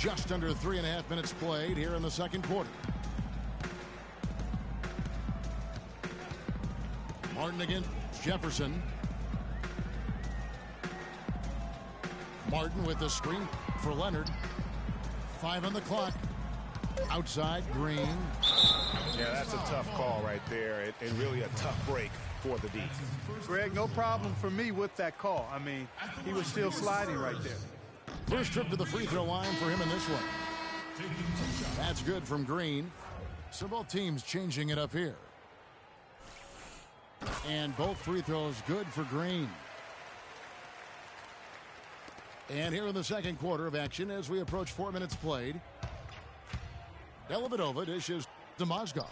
just under 3.5 minutes played here in the second quarter. Martin against Jefferson. Martin with the screen for Leonard. 5 on the clock. Outside, Green. Yeah, that's a tough call right there, and really a tough break for the D. Greg, no problem for me with that call. I mean, he was still sliding right there. First trip to the free throw line for him in this one. That's good from Green. So both teams changing it up here. And both free throws good for Green. And here in the second quarter of action as we approach 4 minutes played. Dellavedova dishes to Mozgov.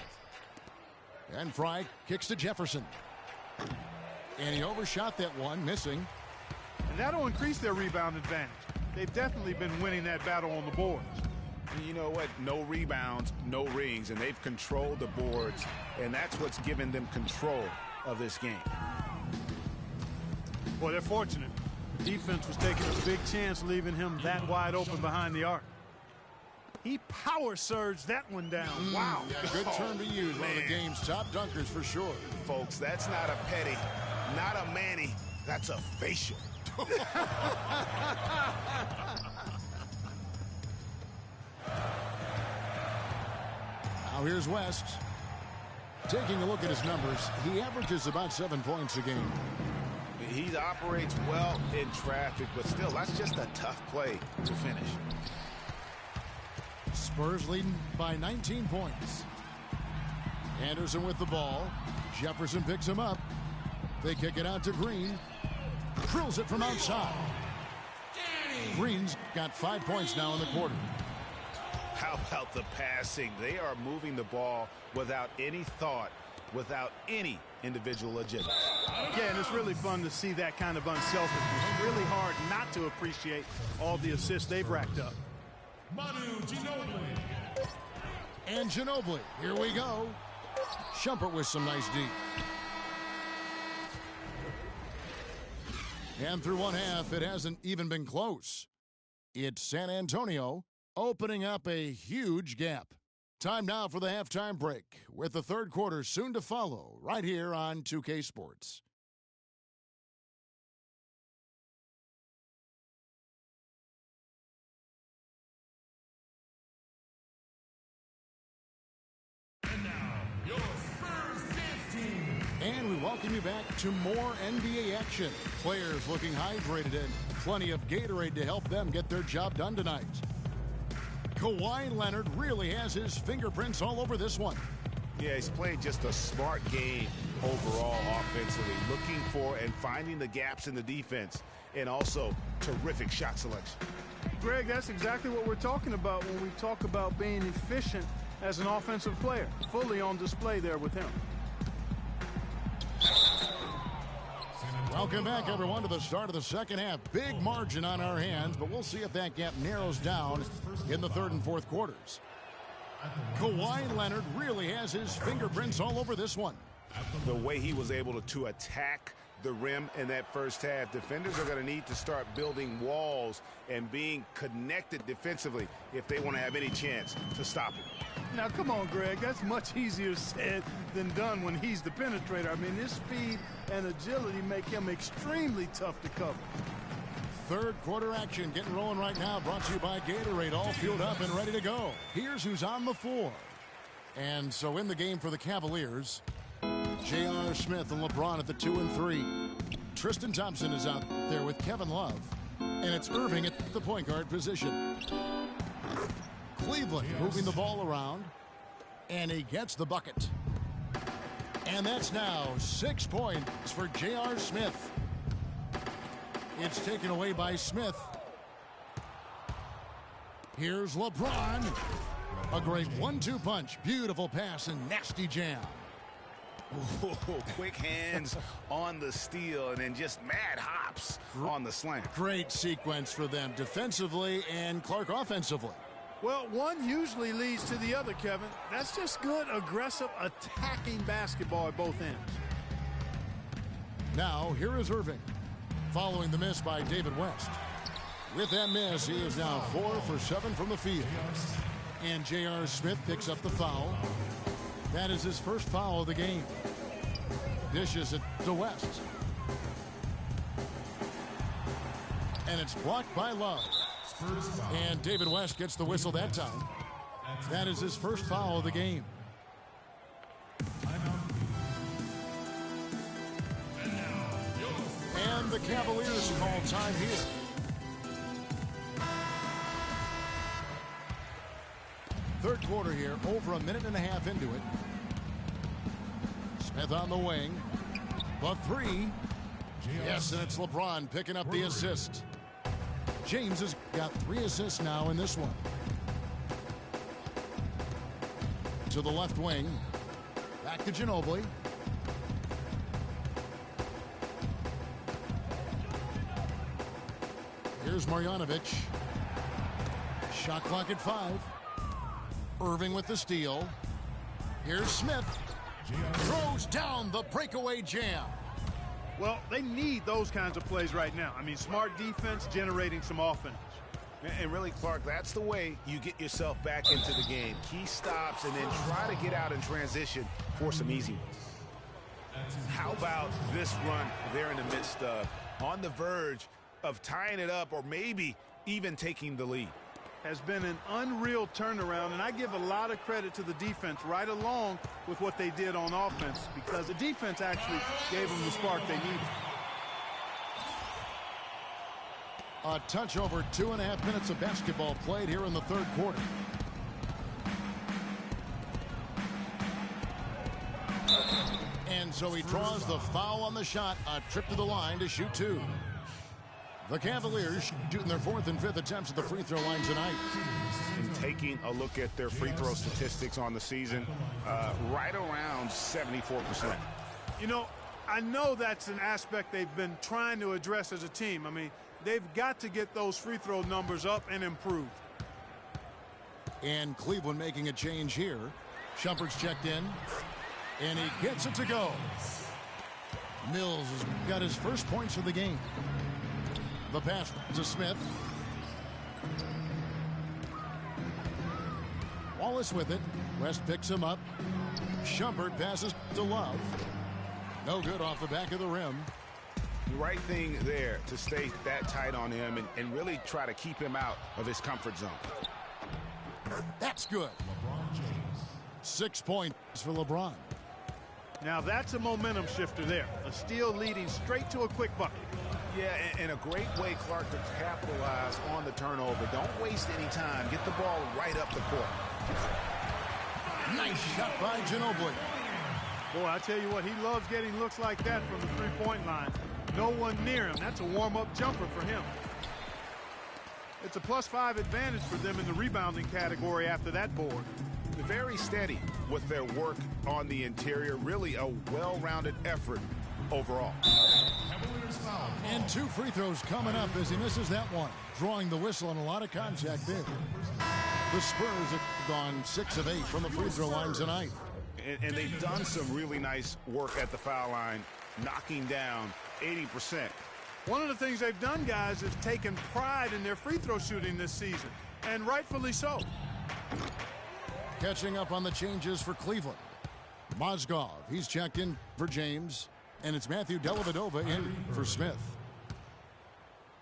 And Fry kicks to Jefferson. And he overshot that one, missing. And that'll increase their rebound advantage. They've definitely been winning that battle on the boards. You know what? No rebounds, no rings, and they've controlled the boards, and that's what's given them control of this game. Boy, they're fortunate. The defense was taking a big chance leaving him that wide open behind the arc. He power surged that one down. Wow. Yeah, good term to use. One of the game's top dunkers for sure. Folks, that's not a petty, not a Manny. That's a facial. Now here's West. Taking a look at his numbers, he averages about 7 points a game. He operates well in traffic, but still, that's just a tough play to finish. Spurs leading by 19 points. Anderson with the ball. Jefferson picks him up. They kick it out to Green. Drills it from outside. Green's got 5 points now in the quarter. How about the passing? They are moving the ball without any thought, without any individual agenda. Yeah, and it's really fun to see that kind of unselfishness. Really hard not to appreciate all the assists they've racked up. And Ginobili, here we go. Shumpert with some nice D. And through one half, it hasn't even been close. It's San Antonio opening up a huge gap. Time now for the halftime break, with the third quarter soon to follow, right here on 2K Sports. And we welcome you back to more NBA action. Players looking hydrated and plenty of Gatorade to help them get their job done tonight. Kawhi Leonard really has his fingerprints all over this one. Yeah, he's playing just a smart game overall offensively, looking for and finding the gaps in the defense, and also terrific shot selection. Greg, that's exactly what we're talking about when we talk about being efficient as an offensive player. Fully on display there with him. Welcome back, everyone, to the start of the second half. Big margin on our hands, but we'll see if that gap narrows down in the third and fourth quarters. Kawhi Leonard really has his fingerprints all over this one. The way he was able to attack the rim in that first half, defenders are going to need to start building walls and being connected defensively if they want to have any chance to stop him. Now, come on, Greg. That's much easier said than done when he's the penetrator. I mean, his speed and agility make him extremely tough to cover. Third quarter action getting rolling right now, brought to you by Gatorade, all fueled up and ready to go. Here's who's on the floor. And so in the game for the Cavaliers, J.R. Smith and LeBron at the 2 and 3. Tristan Thompson is out there with Kevin Love. And it's Irving at the point guard position. Cleveland moving the ball around. And he gets the bucket. And that's now 6 points for J.R. Smith. It's taken away by Smith. Here's LeBron. A great 1-2 punch. Beautiful pass and nasty jam. Ooh, quick hands on the steal and then just mad hops on the slant. Great sequence for them defensively and Clark offensively. Well, one usually leads to the other, Kevin. That's just good, aggressive, attacking basketball at both ends. Now, here is Irving, following the miss by David West. With that miss, he is now 4 for 7 from the field. And J.R. Smith picks up the foul. That is his first foul of the game. Dishes it to West. And it's blocked by Love. And David West gets the whistle that time. That is his first foul of the game. And the Cavaliers call time here. Third quarter here, over a minute and a half into it. Smith on the wing. The three. Yes, and it's LeBron picking up the assist. James has got 3 assists now in this one. To the left wing. Back to Ginobili. Here's Marjanovic. Shot clock at 5. Irving with the steal. Here's Smith. Throws down the breakaway jam. Well, they need those kinds of plays right now. I mean, smart defense generating some offense. And really, Clark, that's the way you get yourself back into the game. Key stops and then try to get out in transition for some easy ones. How about this run they're in the midst of? On the verge of tying it up or maybe even taking the lead. Has been an unreal turnaround, and I give a lot of credit to the defense right along with what they did on offense, because the defense actually gave them the spark they needed. A touch over 2.5 minutes of basketball played here in the third quarter. And so he draws the foul on the shot, a trip to the line to shoot 2. The Cavaliers shooting their 4th and 5th attempts at the free throw line tonight. And taking a look at their free throw statistics on the season, right around 74%. You know, I know that's an aspect they've been trying to address as a team. I mean, they've got to get those free throw numbers up and improve. And Cleveland making a change here. Shumpert's checked in, and he gets it to go. Mills has got his first points of the game. The pass to Smith. Wallace with it. West picks him up. Shumpert passes to Love. No good off the back of the rim. The right thing there to stay that tight on him and really try to keep him out of his comfort zone. That's good. 6 points for LeBron. Now that's a momentum shifter there. A steal leading straight to a quick bucket. Yeah, and a great way, Clark, to capitalize on the turnover. Don't waste any time. Get the ball right up the court. Nice shot by Ginobili. Boy, I tell you what, he loves getting looks like that from the three-point line. No one near him. That's a warm-up jumper for him. It's a +5 advantage for them in the rebounding category after that board. Very steady with their work on the interior. Really a well-rounded effort overall. And 2 free throws coming up as he misses that one. Drawing the whistle and a lot of contact there. The Spurs have gone 6 of 8 from the free throw line tonight. And they've done some really nice work at the foul line, knocking down 80%. One of the things they've done, guys, is taken pride in their free throw shooting this season, and rightfully so. Catching up on the changes for Cleveland. Mozgov, he's checked in for James. And it's Matthew Dellavedova in for Smith.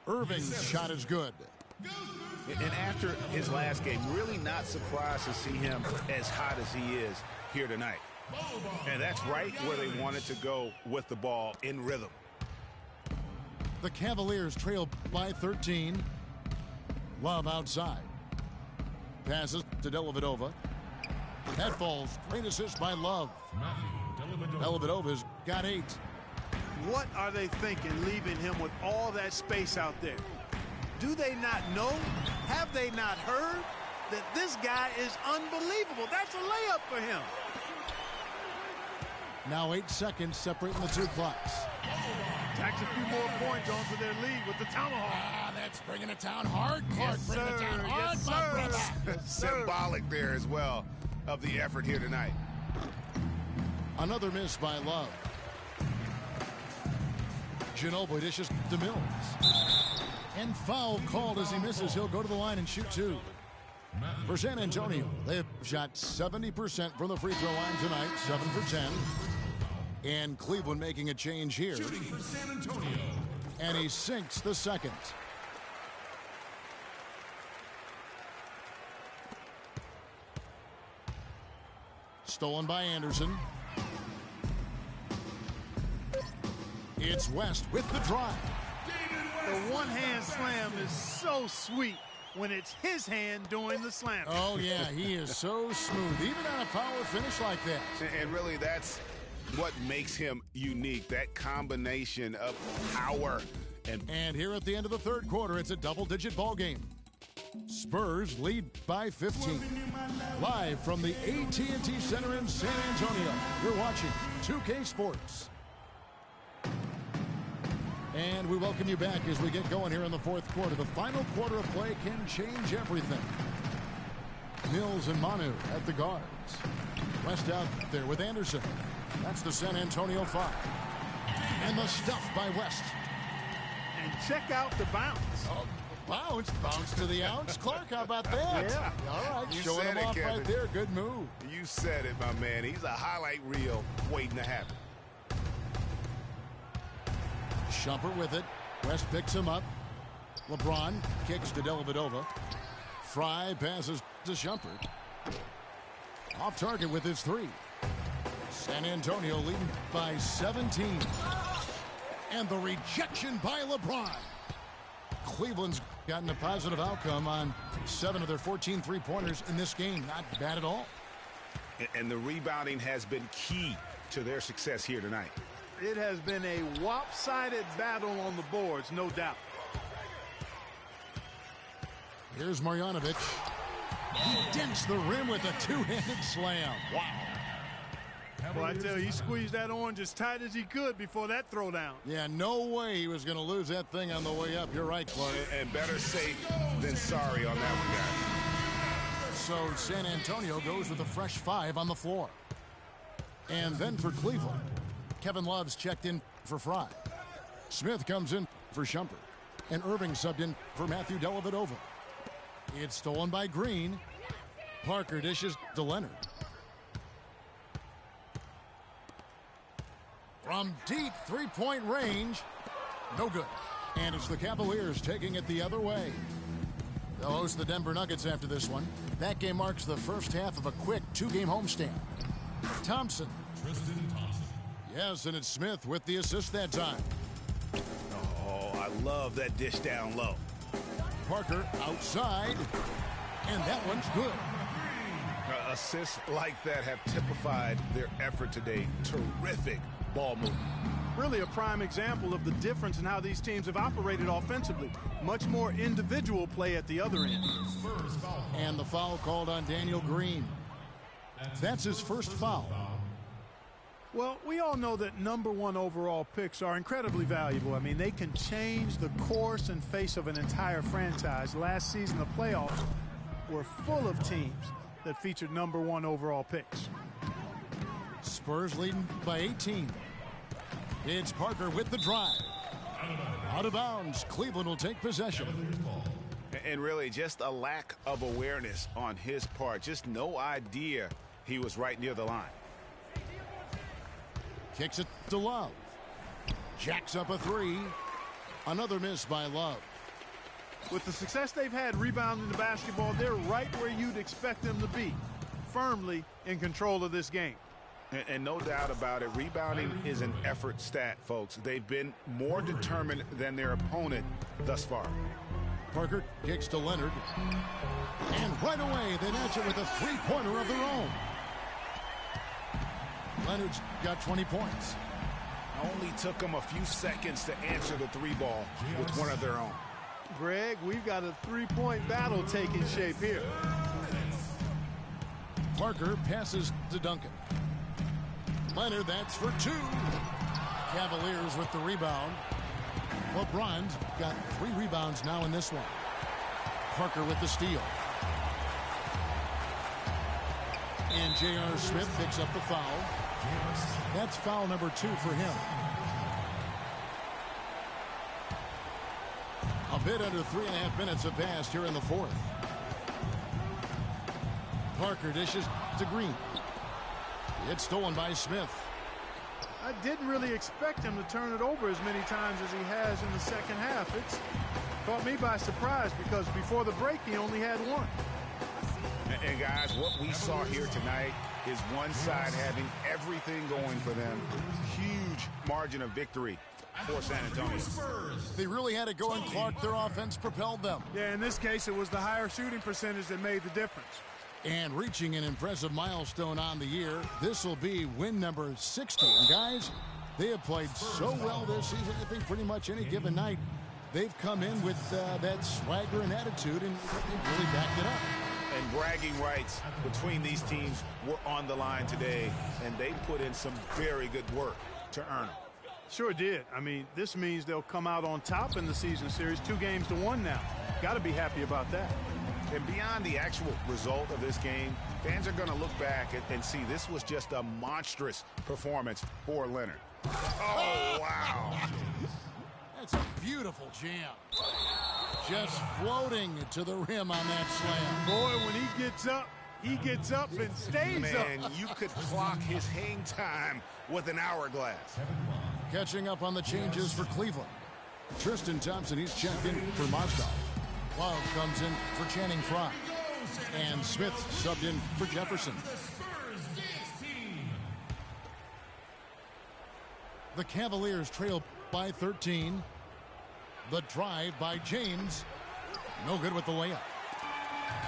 Irving's shot is good. And after his last game, really not surprised to see him as hot as he is here tonight. And that's right where they wanted to go with the ball, in rhythm. The Cavaliers trail by 13. Love outside. Passes to Dellavedova. That falls. Great assist by Love. Dellavedova's got 8. What are they thinking, leaving him with all that space out there? Do they not know? Have they not heard that this guy is unbelievable? That's a layup for him. Now 8 seconds separating the 2 clocks. Tacks a few more points onto their lead with the tomahawk. Ah, that's bringing it down hard. Clark, bring it down hard, yes, my brother. Yes, Symbolic there as well of the effort here tonight. Another miss by Love. Ginobili dishes to Mills. And foul called as he misses. He'll go to the line and shoot two. For San Antonio, they have shot 70% from the free throw line tonight, 7 for 10. And Cleveland making a change here. For San Antonio. And he sinks the second. Stolen by Anderson. It's West with the drive. The one-hand slam is so sweet when it's his hand doing the slam. Oh, yeah, he is so smooth, even on a power finish like that. And really, that's what makes him unique, that combination of power. And here at the end of the third quarter, it's a double-digit ball game. Spurs lead by 15. Live from the AT&T Center in San Antonio, you're watching 2K Sports. And we welcome you back as we get going here in the fourth quarter. The final quarter of play can change everything. Mills and Manu at the guards. West out there with Anderson. That's the San Antonio 5. And the stuff by West. And check out the bounce. Oh, bounce to the ounce. Clark, how about that? Yeah. All right, You showing said him it, off Kevin. right there. Good move. You said it, my man. He's a highlight reel waiting to happen. Shumpert with it. West picks him up. LeBron kicks to Dellavedova. Fry passes to Shumpert. Off target with his three. San Antonio leading by 17. And the rejection by LeBron. Cleveland's gotten a positive outcome on 7 of their 14 three-pointers in this game. Not bad at all. And the rebounding has been key to their success here tonight. It has been a lopsided battle on the boards, no doubt. Here's Marjanovic. He dents the rim with a two-handed slam. Wow. Well, I tell you, he squeezed that orange as tight as he could before that throwdown. Yeah, no way he was going to lose that thing on the way up. You're right, Clark. And better safe than sorry on that one, guys. So San Antonio goes with a fresh 5 on the floor. And then for Cleveland, Kevin Love's checked in for Fry. Smith comes in for Shumpert. And Irving subbed in for Matthew Dellavedova. It's stolen by Green. Parker dishes to Leonard. From deep three-point range, no good. And it's the Cavaliers taking it the other way. They'll host the Denver Nuggets after this one. That game marks the first half of a quick 2-game homestand. Thompson. Tristan Thompson. Yes, and it's Smith with the assist that time. Oh, I love that dish down low. Parker outside, and that one's good. Assists like that have typified their effort today. Terrific ball movement. Really a prime example of the difference in how these teams have operated offensively. Much more individual play at the other end. Spurs foul. And the foul called on Daniel Green. That's his first foul. Well, we all know that #1 overall picks are incredibly valuable. I mean, they can change the course and face of an entire franchise. Last season, the playoffs were full of teams that featured #1 overall picks. Spurs leading by 18. It's Parker with the drive. Out of bounds. Cleveland will take possession. And really just a lack of awareness on his part. Just no idea he was right near the line. Kicks it to Love. Jacks up a 3. Another miss by Love. With the success they've had rebounding the basketball, they're right where you'd expect them to be, firmly in control of this game. And no doubt about it, rebounding is an effort stat, folks. They've been more determined than their opponent thus far. Parker kicks to Leonard. And right away, they match it with a three-pointer of their own. Leonard's got 20 points. Only took them a few seconds to answer the 3-ball with one of their own. Greg, we've got a three-point battle taking shape here. Parker passes to Duncan. Leonard, that's for 2. Cavaliers with the rebound. LeBron's got 3 rebounds now in this one. Parker with the steal. And J.R. Smith picks up the foul. That's foul number 2 for him. bit under 3.5 minutes have passed here in the fourth. Parker dishes to Green. It's stolen by Smith. I didn't really expect him to turn it over as many times as he has in the second half. It's caught me by surprise because before the break he only had one. And guys, what we saw here tonight is one side having everything going for them. Huge margin of victory for San Antonio. They really had it going, Clark. Their offense propelled them. Yeah, in this case, it was the higher shooting percentage that made the difference. And reaching an impressive milestone on the year, this will be win number 60. And guys, they have played so well this season. I think pretty much any given night, they've come in with that swagger and attitude and really backed it up. And bragging rights between these teams were on the line today, and they put in some very good work to earn them. Sure did. I mean, this means they'll come out on top in the season series, 2-1 now. Got to be happy about that. And beyond the actual result of this game, fans are going to look back and see this was just a monstrous performance for Leonard. Oh, wow. That's a beautiful jam. Just floating to the rim on that slam. Boy, when he gets up and stays up. Man, you could clock his hang time with an hourglass. Catching up on the changes for Cleveland. Tristan Thompson, he's checked in for Moscow. Love comes in for Channing Frye. And Smith subbed in for Jefferson. The Cavaliers trail by 13. The drive by James. No good with the layup.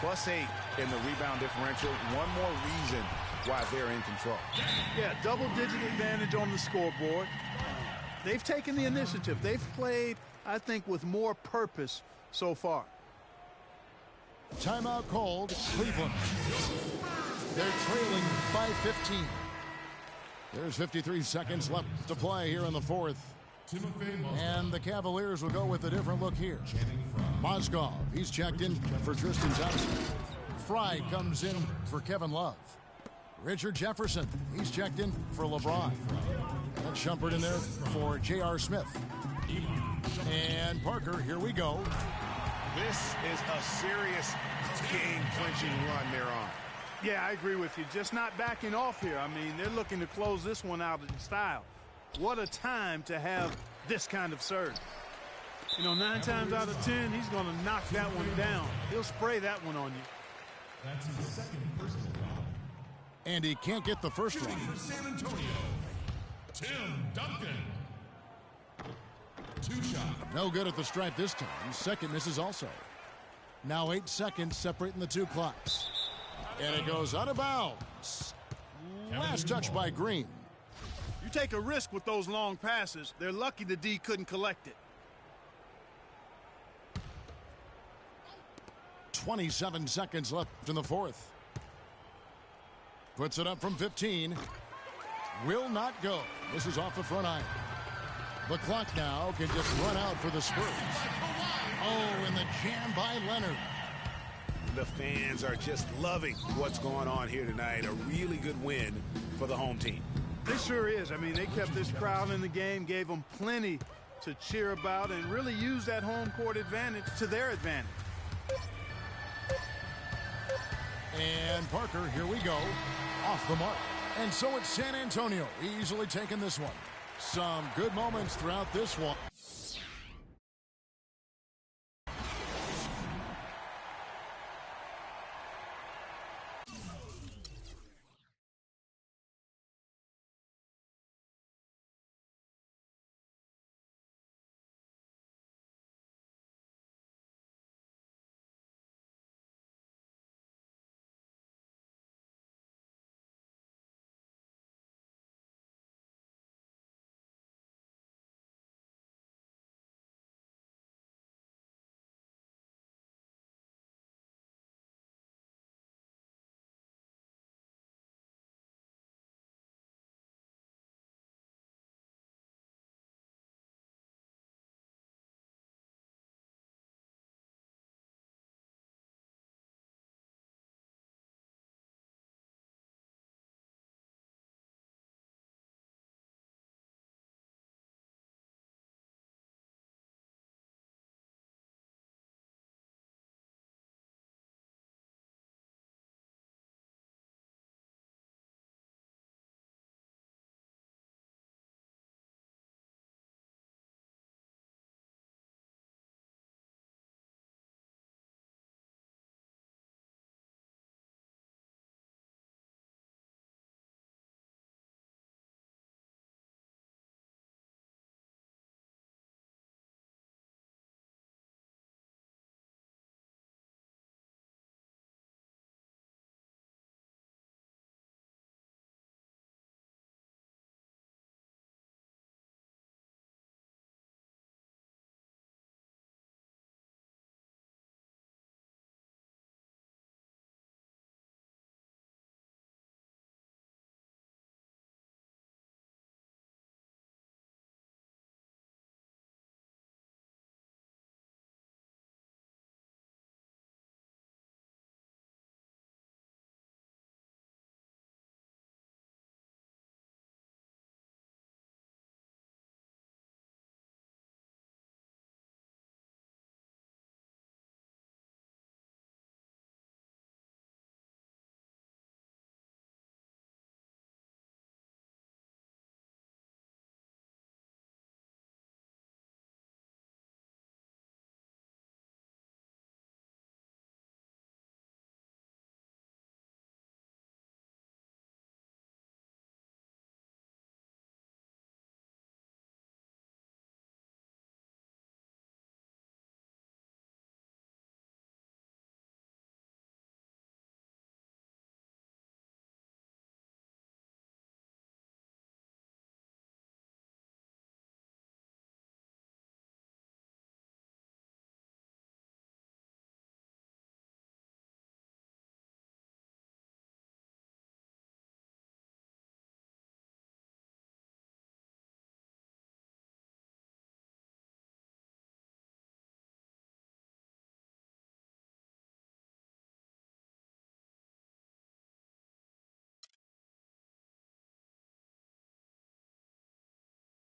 +8 in the rebound differential. One more reason why they're in control. Yeah, double-digit advantage on the scoreboard. They've taken the initiative. They've played, I think, with more purpose so far. Timeout called. Cleveland. They're trailing by 15. There's 53 seconds left to play here in the fourth. And the Cavaliers will go with a different look here. Mozgov, he's checked in for Tristan Thompson. Frye comes in for Kevin Love. Richard Jefferson, he's checked in for LeBron. And Shumpert in there for J.R. Smith. And Parker, here we go. This is a serious game-clinching run they're on. Yeah, I agree with you. Just not backing off here. I mean, they're looking to close this one out in style. What a time to have this kind of serve. You know, 9 times out of 10, he's going to knock that one down. He'll spray that one on you. That's his second personal foul. And he can't get the first one. For San Antonio, Tim Duncan. 2 shot. No good at the stripe this time. Second misses also. Now 8 seconds separating the two clocks. And it goes out of bounds. Last touch by Green. You take a risk with those long passes. They're lucky the D couldn't collect it. 27 seconds left in the fourth. Puts it up from 15. Will not go. This is off the front iron. The clock now can just run out for the Spurs. Oh, and the jam by Leonard. The fans are just loving what's going on here tonight. A really good win for the home team. This sure is. I mean, they kept this crowd in the game, gave them plenty to cheer about, and really used that home court advantage to their advantage. And Parker, here we go. Off the mark. And so it's San Antonio easily taking this one. Some good moments throughout this one.